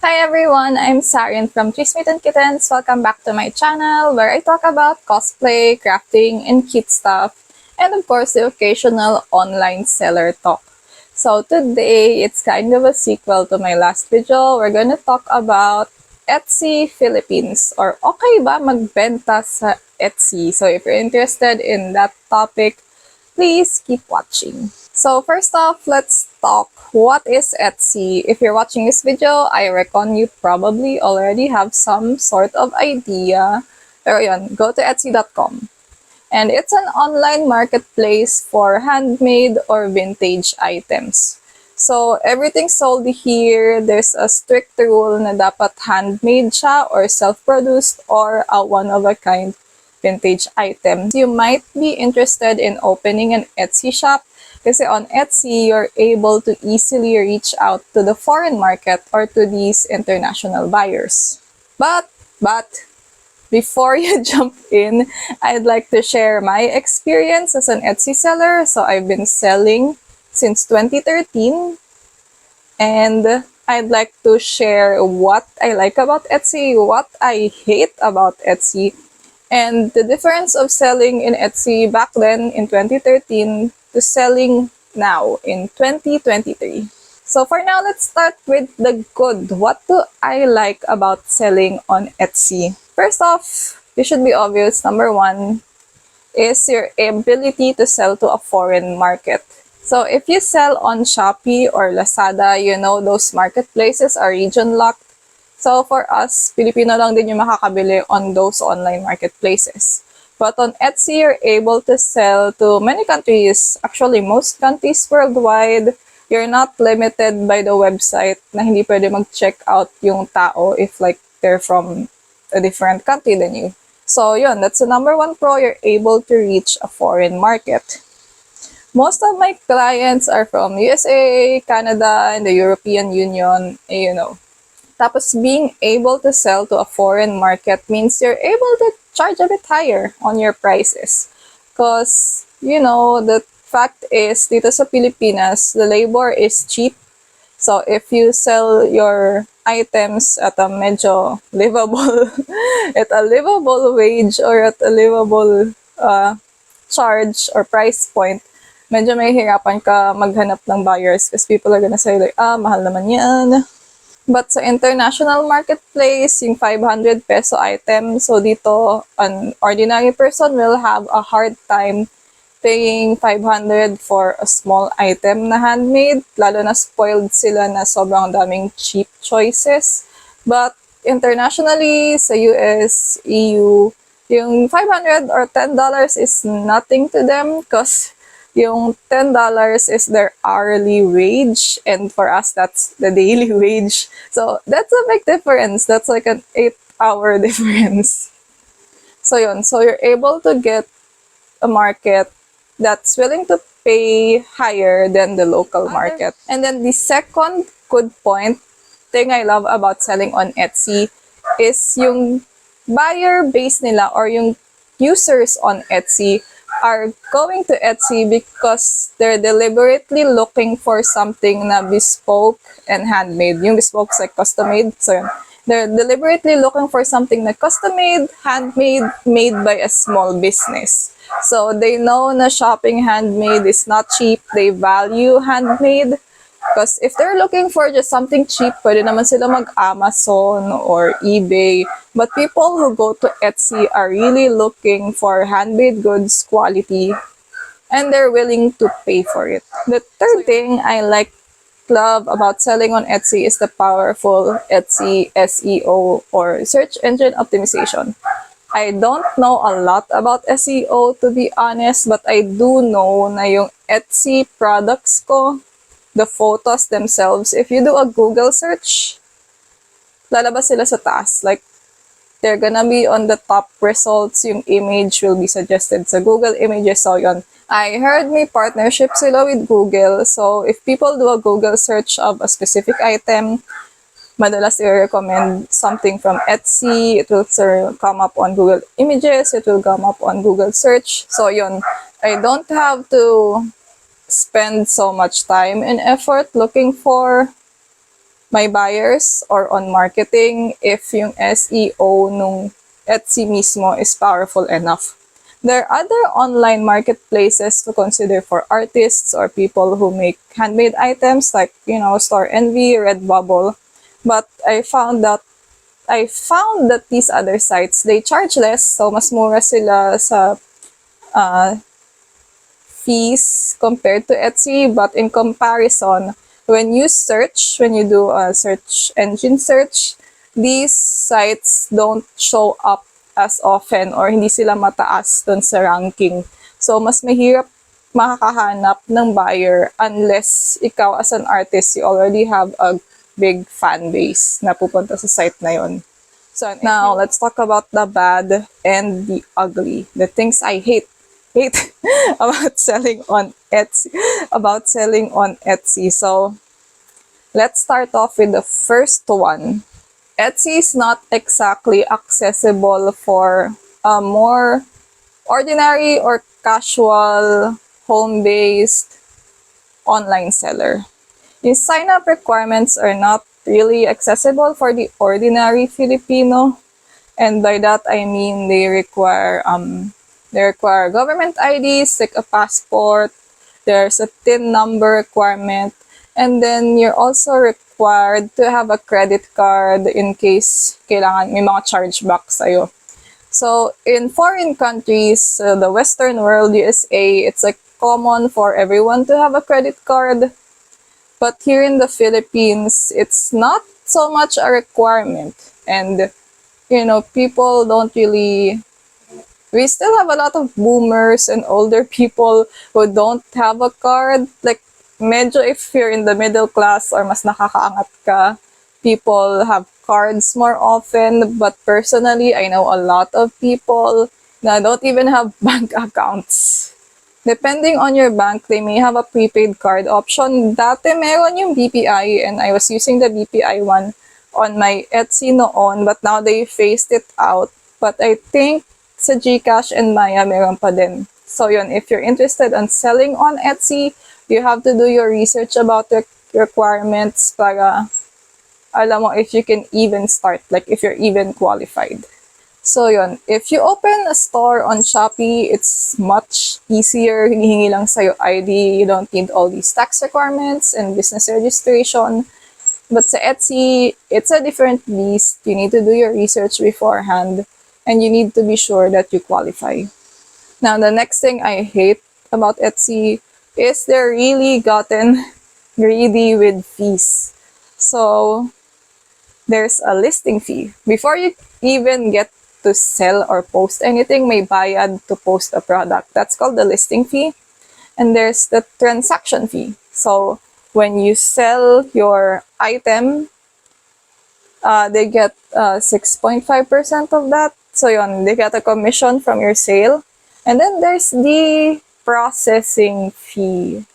Hi everyone, I'm Xarin from Three Smitten Kittens. Welcome back to my channel where I talk about cosplay, crafting, and cute stuff, and of course the occasional online seller talk. So today, it's kind of a sequel to my last video. We're gonna talk about Etsy Philippines, or okay ba magbenta sa Etsy? So if you're interested in that topic, please keep watching. So first off, let's talk what is Etsy. If you're watching this video, I reckon you probably already have some sort of idea. Pero yun, go to etsy.com. And it's an online marketplace for handmade or vintage items. So everything sold here, there's a strict rule na dapat handmade siya or self-produced or a one-of-a-kind vintage items. You might be interested in opening an Etsy shop kasi on Etsy, you're able to easily reach out to the foreign market or to these international buyers. But, before you jump in, I'd like to share my experience as an Etsy seller. So I've been selling since 2013, and I'd like to share what I like about Etsy, what I hate about Etsy, and the difference of selling in Etsy back then in 2013 to selling now in 2023. So for now, let's start with the good. What do I like about selling on Etsy? First off, this should be obvious. Number one is your ability to sell to a foreign market. So if you sell on Shopee or Lazada, you know those marketplaces are region locked. So for us, Filipino lang din yung makakabili on those online marketplaces. But on Etsy, you're able to sell to many countries, actually most countries worldwide. You're not limited by the website na hindi pwede mag-check out yung tao if like they're from a different country than you. So yun, that's the number one pro, you're able to reach a foreign market. Most of my clients are from USA, Canada, and the European Union, you know. Tapos being able to sell to a foreign market means you're able to charge a bit higher on your prices. Because, you know, the fact is, dito sa Pilipinas, the labor is cheap. So if you sell your items at a medyo livable, at a livable wage or at a livable charge or price point, medyo may hirapan ka maghanap ng buyers because people are gonna say like, mahal naman yan. But sa international marketplace, yung 500 peso item, so dito, an ordinary person will have a hard time paying 500 for a small item na handmade, lalo na spoiled sila na sobrang daming cheap choices. But internationally, sa US, EU, yung 500 or $10 is nothing to them because yung $10 is their hourly wage, and for us, that's the daily wage. So, that's a big difference. That's like an 8-hour difference. So, yun. So, you're able to get a market that's willing to pay higher than the local market. And then the second good thing I love about selling on Etsy is yung buyer base nila or yung users on Etsy are going to Etsy because they're deliberately looking for something na bespoke and handmade. Yung bespoke is like custom-made. So yun. They're deliberately looking for something na custom-made, handmade, made by a small business. So they know na shopping handmade is not cheap. They value handmade. Because if they're looking for just something cheap, pwede naman sila mag-Amazon or eBay. But people who go to Etsy are really looking for handmade goods quality, and they're willing to pay for it. The third thing I love about selling on Etsy is the powerful Etsy SEO or search engine optimization. I don't know a lot about SEO to be honest, but I do know na yung Etsy products ko, the photos themselves, if you do a Google search, lalabas sila sa taas. Like, they're gonna be on the top results. Yung image will be suggested sa Google Images. So, yun. I heard may partnership sila with Google. So, if people do a Google search of a specific item, madalas i-recommend something from Etsy. It will come up on Google Images. It will come up on Google Search. So, yun. I don't have to spend so much time and effort looking for my buyers or on marketing if yung SEO nung Etsy mismo is powerful enough. There are other online marketplaces to consider for artists or people who make handmade items like, Store Envy, Redbubble. But I found that these other sites, they charge less, so mas mura sila sa fees compared to Etsy. But in comparison, when you do a search engine search, these sites don't show up as often or hindi sila mataas dun sa ranking. So, mas mahirap makakahanap ng buyer unless ikaw as an artist, you already have a big fan base na pupunta sa site na yon. So, now, let's talk about the bad and the ugly. The things I hate about selling on Etsy. So, let's start off with the first one. Etsy is not exactly accessible for a more ordinary or casual, home-based online seller. Yung sign-up requirements are not really accessible for the ordinary Filipino. And by that, I mean they require government IDs, like a passport, there's a TIN number requirement, and then you're also required to have a credit card in case kailangan may mga chargebacks sa'yo. So, in foreign countries, the Western world, USA, it's like common for everyone to have a credit card. But here in the Philippines, it's not so much a requirement. And, people don't really... We still have a lot of boomers and older people who don't have a card. Like, medyo if you're in the middle class or mas nakakaangat ka, people have cards more often. But personally, I know a lot of people na don't even have bank accounts. Depending on your bank, they may have a prepaid card option. Dati meron yung BPI and I was using the BPI one on my Etsy noon, but now they phased it out. But I think sa GCash and Maya meron pa din. So yun, if you're interested in selling on Etsy, you have to do your research about the requirements para alam mo if you can even start, like if you're even qualified. So yun, if you open a store on Shopee, it's much easier. Hinihingi lang sa'yo ID. You don't need all these tax requirements and business registration. But sa Etsy, it's a different beast. You need to do your research beforehand. And you need to be sure that you qualify. Now, the next thing I hate about Etsy is they're really gotten greedy with fees. So, there's a listing fee. Before you even get to sell or post anything, may bayad to post a product. That's called the listing fee. And there's the transaction fee. So, when you sell your item, they get 6.5% of that. So yun, they get a commission from your sale. And then there's the processing fee.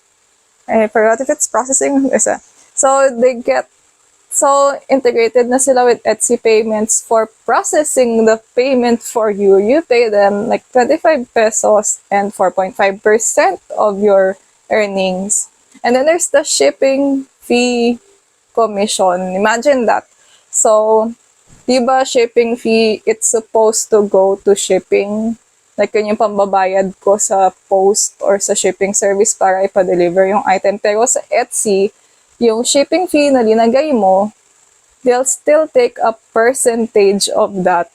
I forgot if it's processing. So integrated na sila with Etsy payments for processing the payment for you. You pay them like 25 pesos and 4.5% of your earnings. And then there's the shipping fee commission. Imagine that. So, diba shipping fee, it's supposed to go to shipping. Like yun yung pambabayad ko sa post or sa shipping service para ipa-deliver yung item. Pero sa Etsy, yung shipping fee na linagay mo, they'll still take a percentage of that.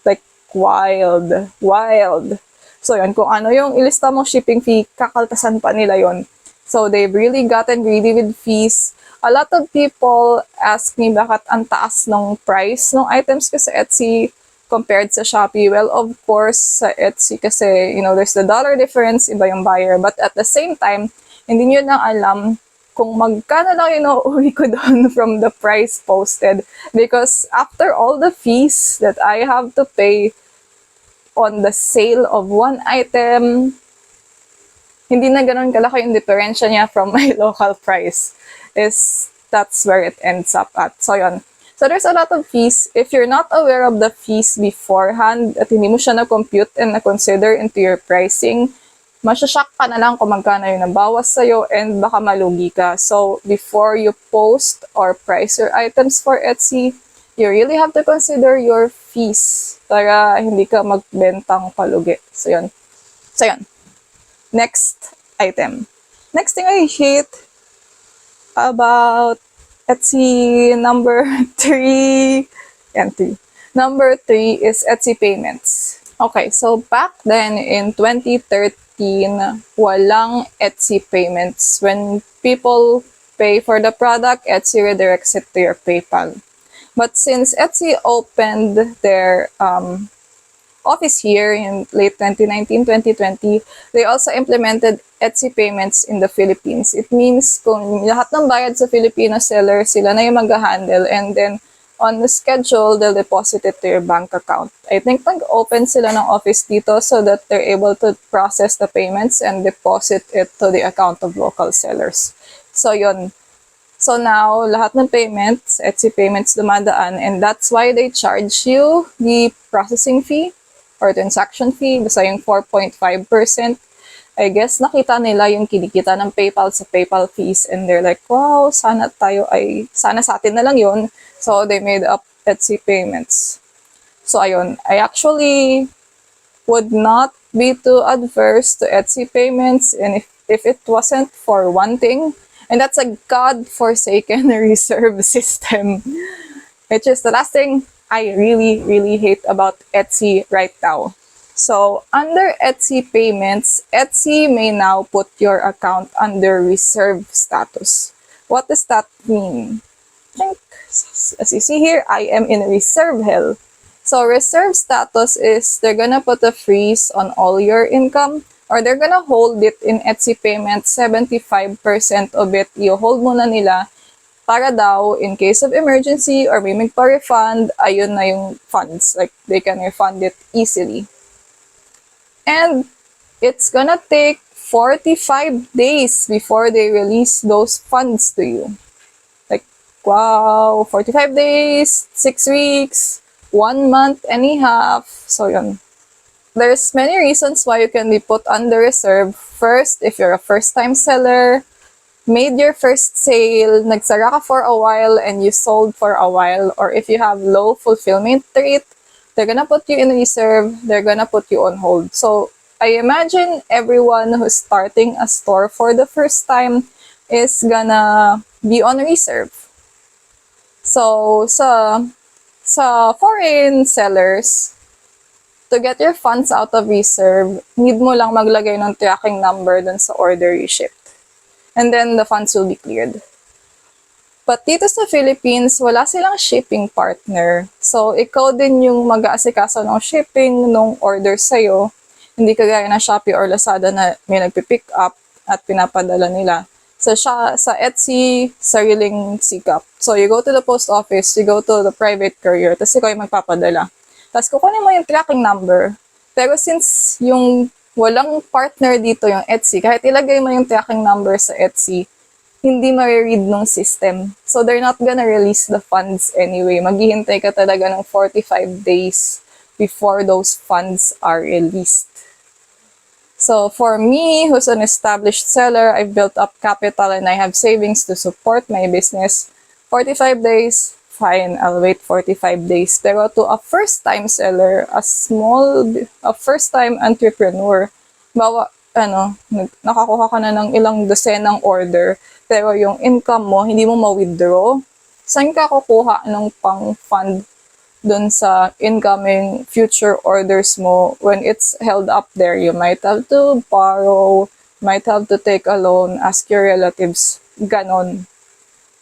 Like, wild. So yun, kung ano yung ilista mong shipping fee, kakaltasan pa nila yun. So they've really gotten greedy with fees. A lot of people ask me bakit ang taas ng price ng items ko sa Etsy compared sa Shopee. Well, of course, sa Etsy kasi, there's the dollar difference, iba yung buyer. But at the same time, hindi nyo na alam kung magkano lang inuuwi ko doon from the price posted. Because after all the fees that I have to pay on the sale of one item, hindi na ganun kalaki yung diferensya niya from my local price. That's where it ends up at. So, yun. So, there's a lot of fees. If you're not aware of the fees beforehand at hindi mo siya na-compute and na-consider into your pricing, masyashock ka na lang kung magkano yung nabawas sa'yo and baka malugi ka. So, before you post or price your items for Etsy, you really have to consider your fees para hindi ka magbentang palugi. So, yun. Next item. Next thing I hate about Etsy number 3. Yan, 3. Number 3 is Etsy payments. Okay, so back then in 2013, walang Etsy payments. When people pay for the product, Etsy redirects it to your PayPal. But since Etsy opened their office here in late 2019, 2020, they also implemented Etsy payments in the Philippines. It means kung lahat ng bayad sa Filipino seller, sila na yung mag-handle, and then on the schedule, they'll deposit it to your bank account. I think nag-open sila ng office dito so that they're able to process the payments and deposit it to the account of local sellers. So yun. So now, lahat ng payments, Etsy payments dumadaan, and that's why they charge you the processing fee or transaction fee, basta yung 4.5%. I guess nakita nila yung kinikita ng PayPal sa PayPal fees, and they're like, wow, sana sa atin na lang yun. So they made up Etsy payments. So ayun, I actually would not be too adverse to Etsy payments, and if it wasn't for one thing, and that's a god-forsaken reserve system, which is the last thing I really, really hate about Etsy right now. So, under Etsy payments, Etsy may now put your account under reserve status. What does that mean? I think, as you see here, I am in reserve hell. So, reserve status is they're gonna put a freeze on all your income, or they're gonna hold it in Etsy payments, 75% of it, i-hold muna nila para daw, in case of emergency or may magpa-refund, ayun na yung funds. Like, they can refund it easily. And it's gonna take 45 days before they release those funds to you. Like, wow, 45 days, 6 weeks, 1 month and a half. So, yun. There's many reasons why you can be put under reserve. First, if you're a first-time seller, made your first sale, nagsara ka for a while, and you sold for a while, or if you have low fulfillment rate, they're gonna put you in reserve, they're gonna put you on hold. So, I imagine everyone who's starting a store for the first time is gonna be on reserve. So, sa foreign sellers, to get your funds out of reserve, need mo lang maglagay ng tracking number dun sa order you shipped. And then, the funds will be cleared. But dito sa Philippines, wala silang shipping partner. So, ikaw din yung mag-aasikaso ng shipping nung order sa'yo. Hindi kagaya na Shopee or Lazada na may nagpipick up at pinapadala nila. So, sa Etsy, sariling sikap. So, you go to the post office, you go to the private courier, tapos ikaw yung magpapadala. Tapos, kukunin mo yung tracking number. Pero since yung walang partner dito yung Etsy, kahit ilagay mo yung tracking number sa Etsy, hindi ma-read ng system. So, they're not gonna release the funds anyway. Maghihintay ka talaga ng 45 days before those funds are released. So, for me, who's an established seller, I've built up capital and I have savings to support my business. 45 days, fine, I'll wait 45 days. Pero to a first-time seller, a first-time entrepreneur, nakakuha ka na ng ilang dosenang order, pero yung income mo, hindi mo ma-withdraw, saan ka kukuha ng pang-fund dun sa incoming future orders mo when it's held up there? You might have to borrow, might have to take a loan, ask your relatives, ganon.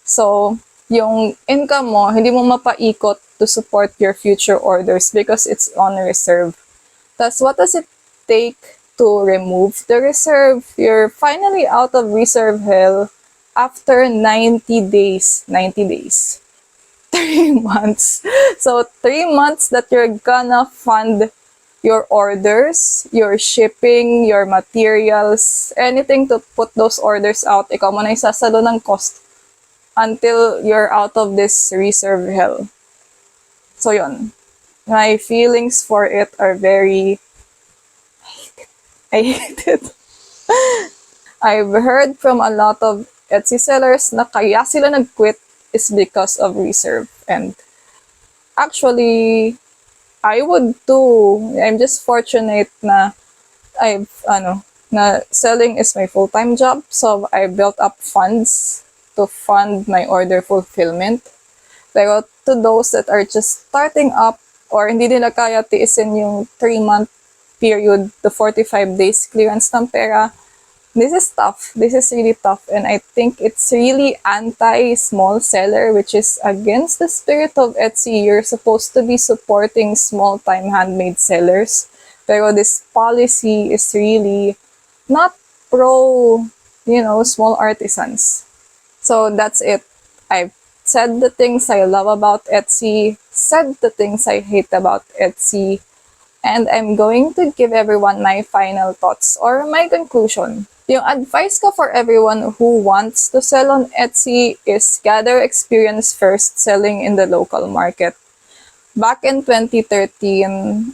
So, yung income mo, hindi mo mapaikot to support your future orders because it's on reserve. Thus, what does it take to remove the reserve? You're finally out of reserve hell after 90 days. 3 months. So, 3 months that you're gonna fund your orders, your shipping, your materials, anything to put those orders out. Ikaw mo na isasalo ng cost until you're out of this reserve hell. So, yun. My feelings for it are very... I hate it. I've heard from a lot of Etsy sellers na kaya sila nag-quit is because of reserve. And actually, I would too. I'm just fortunate na na selling is my full-time job. So I built up funds to fund my order fulfillment. Pero to those that are just starting up or hindi nila kaya tiisin yung 3-month period to 45 days clearance ng pera, this is tough. This is really tough. And I think it's really anti-small seller, which is against the spirit of Etsy. You're supposed to be supporting small-time handmade sellers. Pero this policy is really not pro, small artisans. So that's it. I've said the things I love about Etsy, said the things I hate about Etsy, and I'm going to give everyone my final thoughts or my conclusion. Yung advice ko for everyone who wants to sell on Etsy is gather experience first selling in the local market. Back in 2013,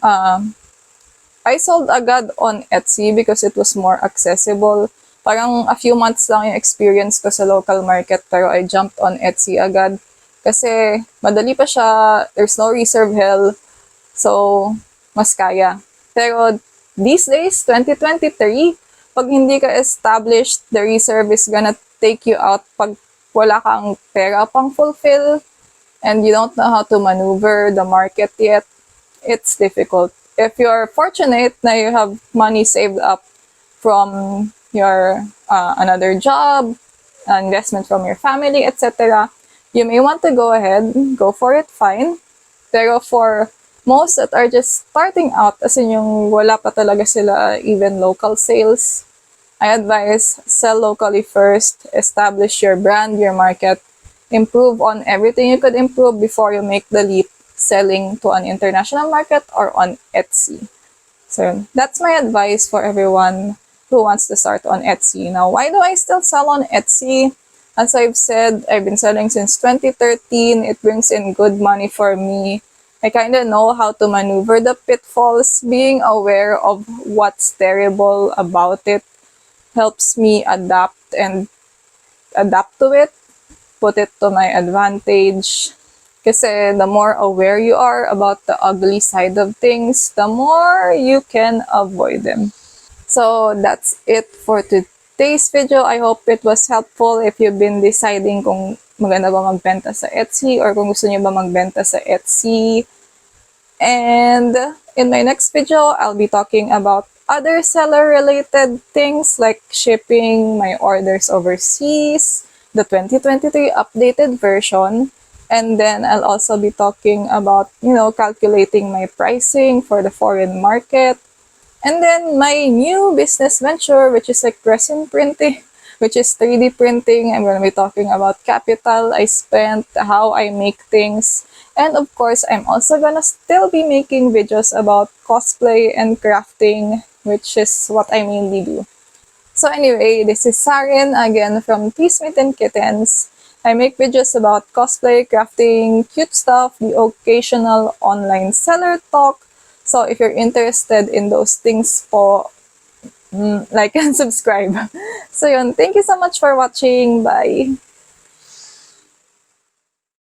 I sold agad on Etsy because it was more accessible. Parang a few months lang yung experience ko sa local market pero I jumped on Etsy agad. Kasi madali pa siya, there's no reserve hell, so mas kaya. Pero these days, 2023, pag hindi ka established, the reserve is gonna take you out pag wala kang pera pang fulfill and you don't know how to maneuver the market yet. It's difficult. If you're fortunate na you have money saved up from your another job, investment from your family, etc., you may want to go ahead, go for it, fine. Pero for most that are just starting out, as in yung wala pa talaga sila even local sales, I advise sell locally first, establish your brand, your market, improve on everything you could improve before you make the leap selling to an international market or on Etsy. So that's my advice for everyone who wants to start on Etsy. Now, why do I still sell on Etsy? As I've said, I've been selling since 2013. It brings in good money for me. I kind of know how to maneuver the pitfalls. Being aware of what's terrible about it helps me adapt to it, put it to my advantage. Kasi the more aware you are about the ugly side of things, the more you can avoid them. So that's it for today's video. I hope it was helpful if you've been deciding kung maganda ba magbenta sa Etsy or kung gusto niyo ba magbenta sa Etsy. And in my next video, I'll be talking about other seller-related things like shipping my orders overseas, the 2023 updated version, and then I'll also be talking about, calculating my pricing for the foreign market, and then my new business venture, which is like resin printing, which is 3D printing. I'm going to be talking about capital I spent, how I make things, and of course, I'm also gonna still be making videos about cosplay and crafting, which is what I mainly do. So anyway, this is Xarin again from Three Smitten Kittens. I make videos about cosplay, crafting, cute stuff, the occasional online seller talk. So if you're interested in those things po, like and subscribe. So yun, thank you so much for watching. Bye!